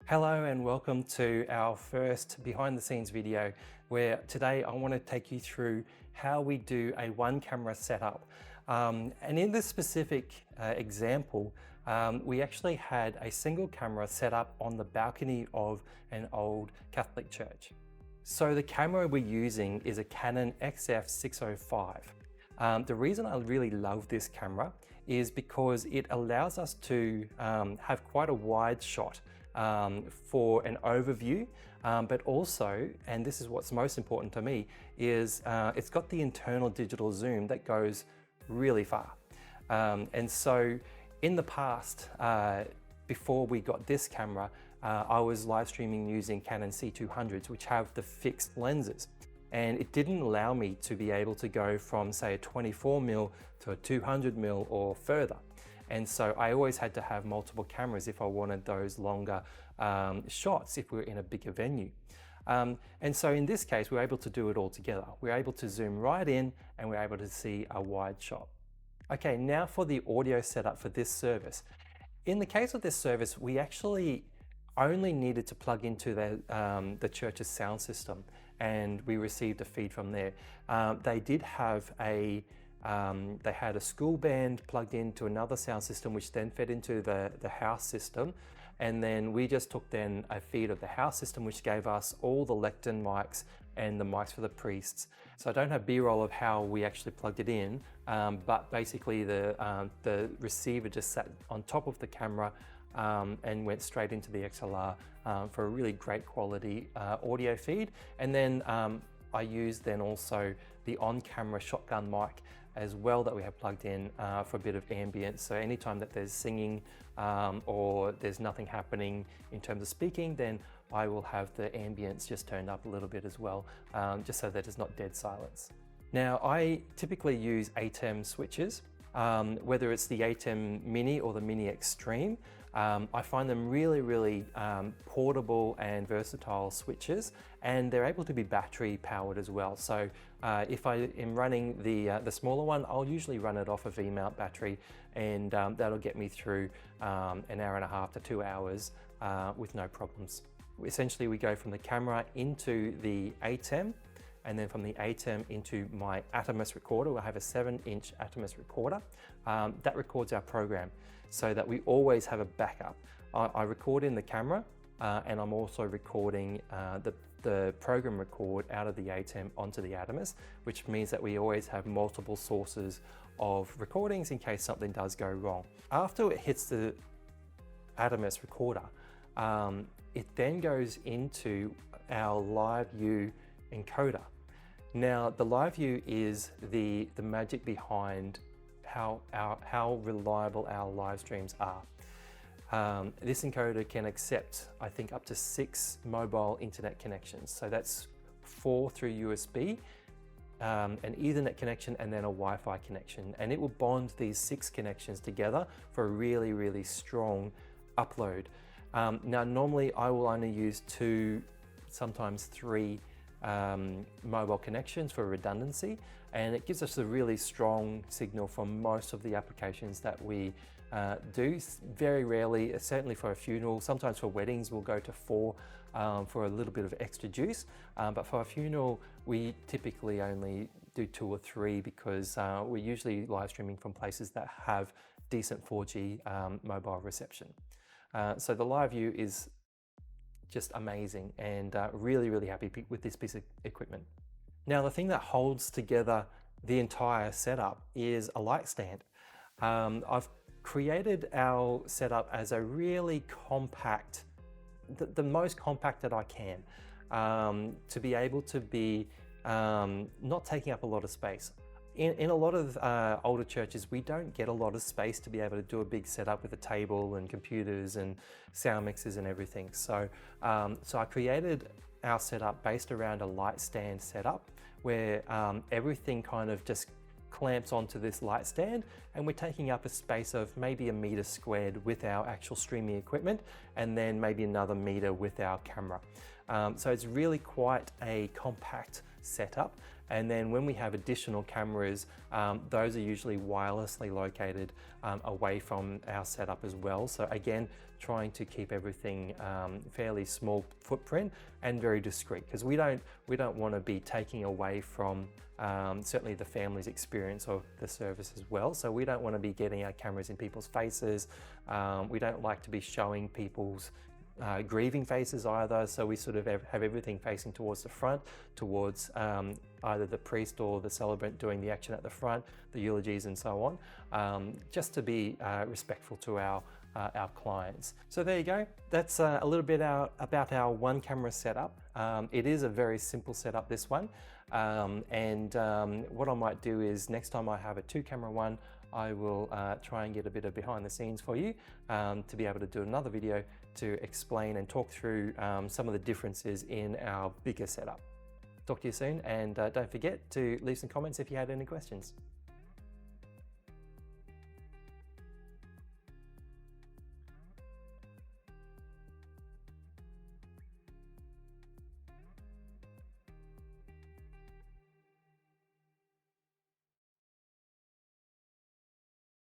Hello and welcome to our first behind the scenes video, where today I want to take you through how we do a one camera setup. And in this specific example, we actually had a single camera set up on the balcony of an old Catholic church. So the camera we're using is a Canon XF605. The reason I really love this camera is because it allows us to have quite a wide shot for an overview, but also, and this is what's most important to me, is it's got the internal digital zoom that goes really far. And so in the past, before we got this camera, I was live streaming using Canon C200s, which have the fixed lenses. And it didn't allow me to be able to go from, say, a 24mm to a 200mm or further. And so I always had to have multiple cameras if I wanted those longer shots if we were in a bigger venue. And so in this case, we were able to do it all together. We were able to zoom right in and we were able to see a wide shot. Okay, now for the audio setup for this service. In the case of this service, we actually only needed to plug into the church's sound system, and we received a feed from there. They did have they had a school band plugged into another sound system, which then fed into the house system. And then we just took then a feed of the house system, which gave us all the lectern mics and the mics for the priests. So I don't have B-roll of how we actually plugged it in, but basically the receiver just sat on top of the camera and went straight into the XLR for a really great quality audio feed. And then I used then also the on-camera shotgun mic as well that we have plugged in for a bit of ambience. So anytime that there's singing or there's nothing happening in terms of speaking, then I will have the ambience just turned up a little bit as well, just so that it's not dead silence. Now, I typically use ATEM switches, whether it's the ATEM Mini or the Mini Extreme. I find them really portable and versatile switches, and they're able to be battery powered as well. So if I am running the smaller one, I'll usually run it off a V-mount battery, and that'll get me through an hour and a half to 2 hours with no problems. Essentially, we go from the camera into the ATEM, and then from the ATEM into my Atomos recorder. I have a 7-inch Atomos recorder that records our program, so that we always have a backup. I record in the camera, and I'm also recording the program record out of the ATEM onto the Atomos, which means that we always have multiple sources of recordings in case something does go wrong. After it hits the Atomos recorder, it then goes into our LiveView encoder. Now, the LiveView is the magic behind how reliable our live streams are. This encoder can accept, I think, up to 6 mobile internet connections. So that's 4 through USB, an Ethernet connection, and then a Wi-Fi connection. And it will bond these 6 connections together for a really strong upload. Now, normally I will only use 2, sometimes 3 mobile connections for redundancy, and it gives us a really strong signal for most of the applications that we do. Very rarely, certainly for a funeral, sometimes for weddings we'll go to 4 for a little bit of extra juice, but for a funeral we typically only do 2 or 3 because we're usually live streaming from places that have decent 4G mobile reception. So the LiveView is just amazing, and really happy with this piece of equipment. Now, the thing that holds together the entire setup is a light stand. I've created our setup as a really compact, the most compact that I can, to be able to be not taking up a lot of space. In a lot of older churches, we don't get a lot of space to be able to do a big setup with a table and computers and sound mixers and everything. So, I created our setup based around a light stand setup where everything kind of just clamps onto this light stand, and we're taking up a space of maybe 1 meter squared with our actual streaming equipment, and then maybe another meter with our camera. So it's really quite a compact setup, And then when we have additional cameras, those are usually wirelessly located away from our setup as well. So again, trying to keep everything fairly small footprint and very discreet, because we don't want to be taking away from certainly the family's experience of the service as well. So we don't want to be getting our cameras in people's faces. We don't like to be showing people's grieving faces either, so we sort of have everything facing towards the front, towards either the priest or the celebrant doing the action at the front, the eulogies and so on, just to be respectful to our clients. So there you go. That's a little bit about our one camera setup. It is a very simple setup, this one. What I might do is next time I have a 2-camera one, I will try and get a bit of behind the scenes for you to be able to do another video to explain and talk through some of the differences in our bigger setup. Talk to you soon, and don't forget to leave some comments if you had any questions.